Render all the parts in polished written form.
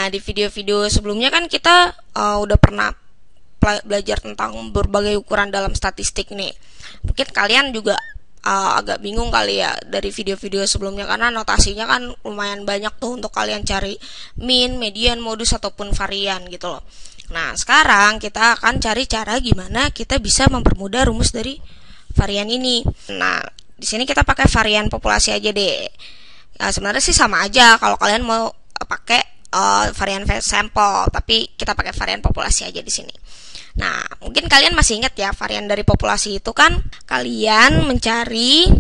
Nah, di video-video sebelumnya kan kita udah pernah belajar tentang berbagai ukuran dalam statistik nih. Mungkin kalian juga agak bingung kali ya dari video-video sebelumnya, karena notasinya kan lumayan banyak tuh untuk kalian cari min, median, modus, ataupun varian gitu loh. Nah, sekarang kita akan cari cara gimana kita bisa mempermudah rumus dari varian ini. Nah, di sini kita pakai varian populasi aja deh. Sebenarnya sih sama aja kalau kalian mau pakai varian sampel, tapi kita pakai varian populasi aja di sini. Nah, mungkin kalian masih ingat ya, varian dari populasi itu kan kalian mencari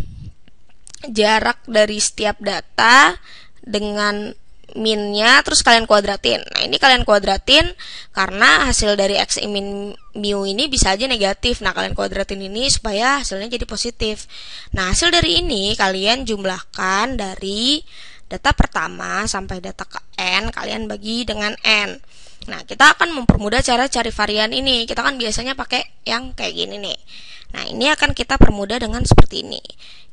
jarak dari setiap data dengan minnya, terus kalian kuadratin. Nah, ini kalian kuadratin karena hasil dari xi min mu ini bisa aja negatif. Nah, kalian kuadratin ini supaya hasilnya jadi positif. Nah, hasil dari ini kalian jumlahkan dari data pertama sampai data ke n, kalian bagi dengan n. Nah, kita akan mempermudah cara cari varian ini. Kita kan biasanya pakai yang kayak gini nih. Nah, ini akan kita permudah dengan seperti ini.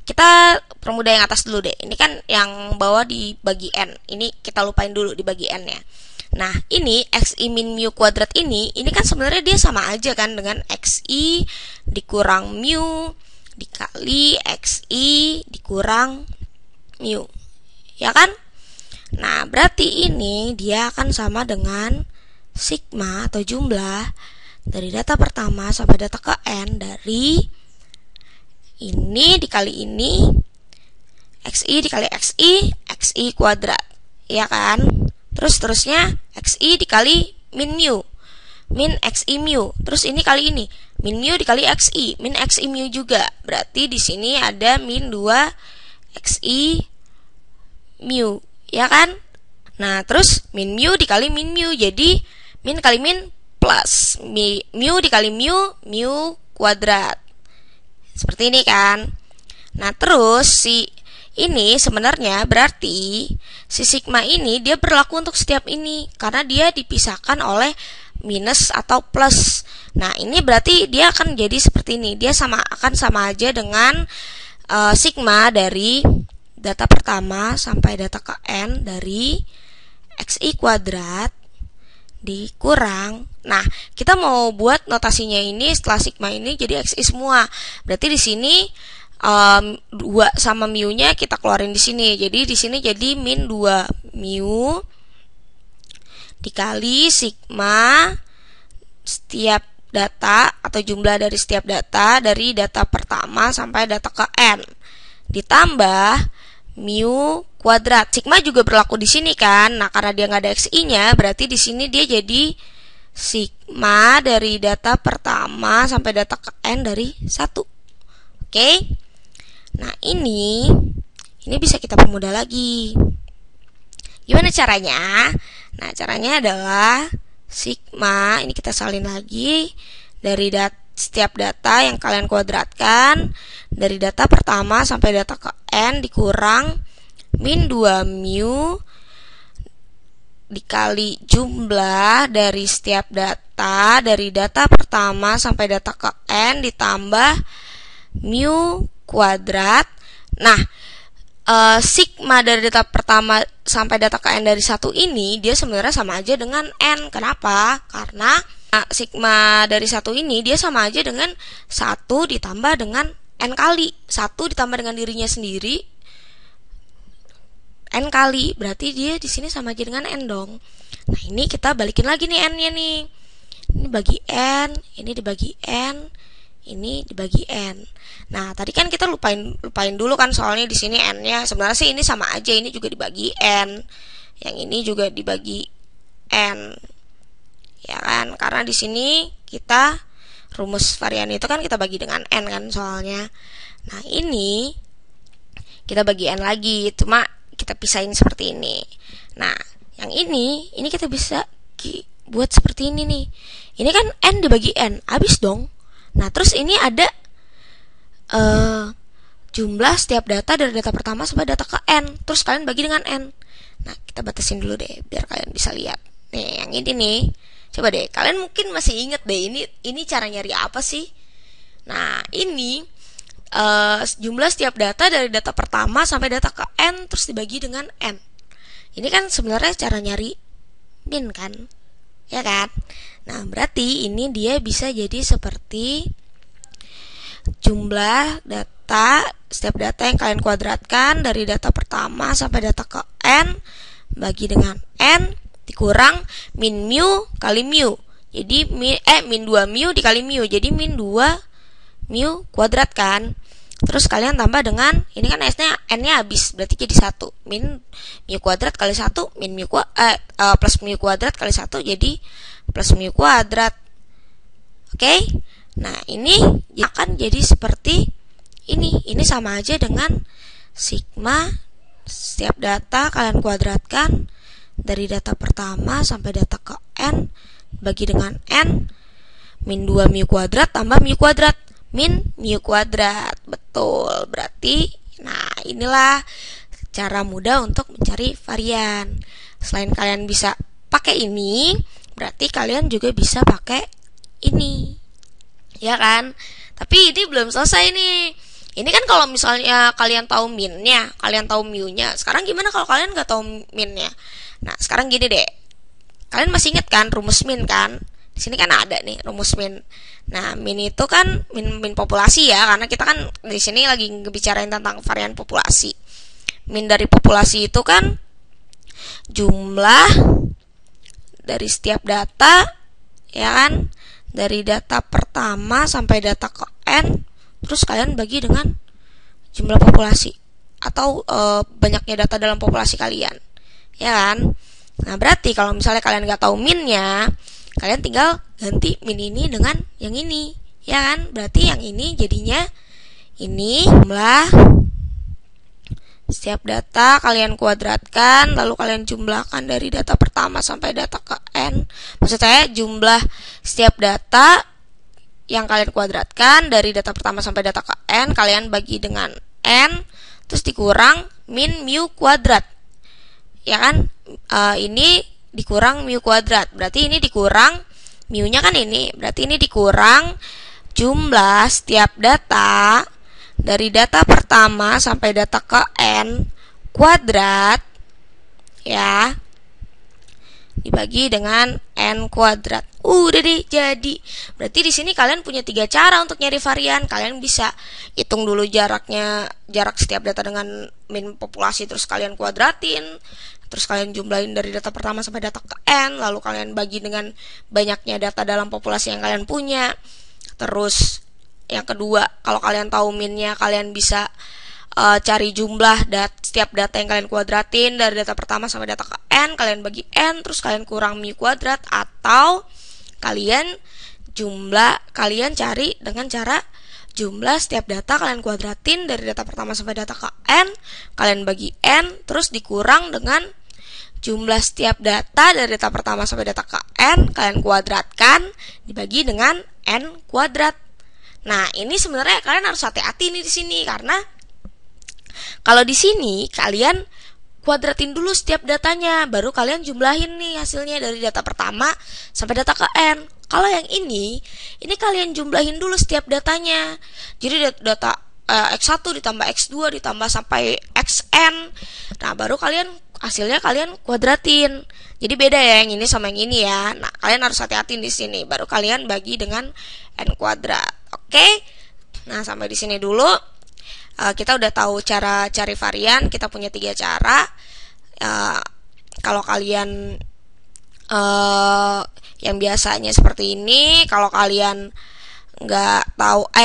Kita permudah yang atas dulu deh. Ini kan yang bawah dibagi n. Ini kita lupain dulu dibagi n ya. Nah, ini xi min mu kuadrat ini kan sebenarnya dia sama aja kan dengan xi dikurang mu dikali xi dikurang mu. Ya kan? Nah, berarti ini dia akan sama dengan sigma atau jumlah dari data pertama sampai data ke n dari ini dikali ini, xi dikali xi kuadrat, ya kan? Terusnya xi dikali min mu, min xi mu. Terus ini kali ini, min mu dikali xi, min xi mu juga. Berarti di sini ada min 2 xi mu, ya kan? Nah, terus min mu dikali min mu, jadi min kali min plus mu dikali mu kuadrat. Seperti ini kan. Nah, terus si ini sebenarnya berarti si sigma ini dia berlaku untuk setiap ini karena dia dipisahkan oleh minus atau plus. Nah, ini berarti dia akan jadi seperti ini. Dia akan sama aja dengan sigma dari data pertama sampai data ke n dari xi kuadrat dikurang. Nah, kita mau buat notasinya ini setelah sigma ini jadi xi semua. Berarti di sini 2 sama mu-nya kita keluarin di sini. Jadi di sini jadi min 2 mu dikali sigma setiap data atau jumlah dari setiap data dari data pertama sampai data ke n ditambah mu kuadrat. Sigma juga berlaku di sini kan. Nah, karena dia nggak ada xi-nya, berarti di sini dia jadi sigma dari data pertama sampai data ke n dari 1. Oke? Nah, ini bisa kita permudah lagi. Gimana caranya? Nah, caranya adalah sigma, ini kita salin lagi dari setiap data yang kalian kuadratkan dari data pertama sampai data ke n dikurang min 2 mu dikali jumlah dari setiap data dari data pertama sampai data ke n ditambah mu kuadrat. Nah, sigma dari data pertama sampai data ke n dari 1 ini dia sebenarnya sama aja dengan n. Kenapa? Karena sigma dari 1 ini dia sama aja dengan 1 ditambah dengan n kali. 1 ditambah dengan dirinya sendiri n kali. Berarti dia di sini sama aja dengan n dong. Nah, ini kita balikin lagi nih n-nya nih. Ini bagi n, ini dibagi n, ini dibagi n. Nah, tadi kan kita lupain dulu kan soalnya di sini n-nya. Sebenarnya sih ini sama aja, ini juga dibagi n. Yang ini juga dibagi n. Ya kan? Karena di sini kita rumus varian itu kan kita bagi dengan n kan soalnya. Nah, ini kita bagi n lagi, cuma kita pisahin seperti ini. Nah, yang ini kita bisa buat seperti ini nih. Ini kan n dibagi n, habis dong. Nah, terus ini ada jumlah setiap data dari data pertama sampai data ke n. Terus kalian bagi dengan n. Nah, kita batasin dulu deh biar kalian bisa lihat. Nih, yang ini nih. Coba deh, kalian mungkin masih inget deh ini cara nyari apa sih? Nah, ini jumlah setiap data dari data pertama sampai data ke n terus dibagi dengan n. Ini kan sebenarnya cara nyari min kan, ya kan? Nah, berarti ini dia bisa jadi seperti jumlah data, setiap data yang kalian kuadratkan dari data pertama sampai data ke n bagi dengan n dikurang min mu kali mu. Jadi min 2 mu dikali mu, jadi min 2 mu kuadrat kan. Terus kalian tambah dengan, ini kan n-nya habis, berarti jadi 1. Min mu kuadrat kali 1, min mu plus mu kuadrat kali 1, jadi plus mu kuadrat. Oke? Nah, ini akan jadi seperti ini. Ini sama aja dengan sigma setiap data kalian kuadratkan dari data pertama sampai data ke n bagi dengan n min 2 mu kuadrat tambah mu kuadrat min mu kuadrat. Betul. Berarti nah, inilah cara mudah untuk mencari varian. Selain kalian bisa pakai ini, berarti kalian juga bisa pakai ini, ya kan? Tapi ini belum selesai nih. Ini kan kalau misalnya kalian tahu minnya, kalian tahu mu-nya. Sekarang gimana kalau kalian nggak tahu minnya? Nah, sekarang gini deh. Kalian masih ingat kan rumus min kan? Di sini kan ada nih rumus min. Nah, min itu kan min populasi ya, karena kita kan di sini lagi ngebicarain tentang varian populasi. Min dari populasi itu kan jumlah dari setiap data, ya kan? Dari data pertama sampai data ke n, terus kalian bagi dengan jumlah populasi atau banyaknya data dalam populasi kalian, ya kan? Nah, berarti kalau misalnya kalian nggak tahu minnya, kalian tinggal ganti min ini dengan yang ini, ya kan? Berarti yang ini jadinya ini jumlah setiap data kalian kuadratkan, lalu kalian jumlahkan dari data pertama sampai data ke n. Maksud saya jumlah setiap data yang kalian kuadratkan dari data pertama sampai data ke n, kalian bagi dengan n, terus dikurang min mu kuadrat, ya kan? Ini dikurang mu kuadrat, berarti ini dikurang mu-nya kan ini, berarti ini dikurang jumlah setiap data dari data pertama sampai data ke n kuadrat, ya, dibagi dengan n kuadrat. Udah deh jadi. Berarti di sini kalian punya 3 cara untuk nyari varian. Kalian bisa hitung dulu jarak setiap data dengan min populasi, terus kalian kuadratin, terus kalian jumlahin dari data pertama sampai data ke n, lalu kalian bagi dengan banyaknya data dalam populasi yang kalian punya. Terus yang kedua, kalau kalian tahu minnya, kalian bisa cari jumlah setiap data yang kalian kuadratin dari data pertama sampai data ke n, kalian bagi n, terus kalian kurang mu kuadrat, atau kalian cari dengan cara jumlah setiap data kalian kuadratin dari data pertama sampai data ke n, kalian bagi n, terus dikurang dengan jumlah setiap data dari data pertama sampai data ke n, kalian kuadratkan, dibagi dengan n kuadrat. Nah, ini sebenarnya kalian harus hati-hati nih di sini, karena kalau di sini kalian kuadratin dulu setiap datanya, baru kalian jumlahin nih hasilnya dari data pertama sampai data ke n. Kalau yang ini kalian jumlahin dulu setiap datanya. Jadi data x1 ditambah x2 ditambah sampai xn. Nah, baru hasilnya kalian kuadratin. Jadi beda ya yang ini sama yang ini ya. Nah, kalian harus hati-hati di sini. Baru kalian bagi dengan n kuadrat. Oke? Nah, sampai di sini dulu. Kita udah tahu cara cari varian. Kita punya 3 cara. Kalau kalian yang biasanya seperti ini, kalau kalian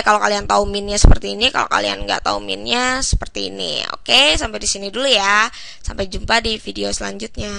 kalau kalian tahu minnya seperti ini, kalau kalian nggak tahu minnya seperti ini. Oke, sampai di sini dulu ya. Sampai jumpa di video selanjutnya.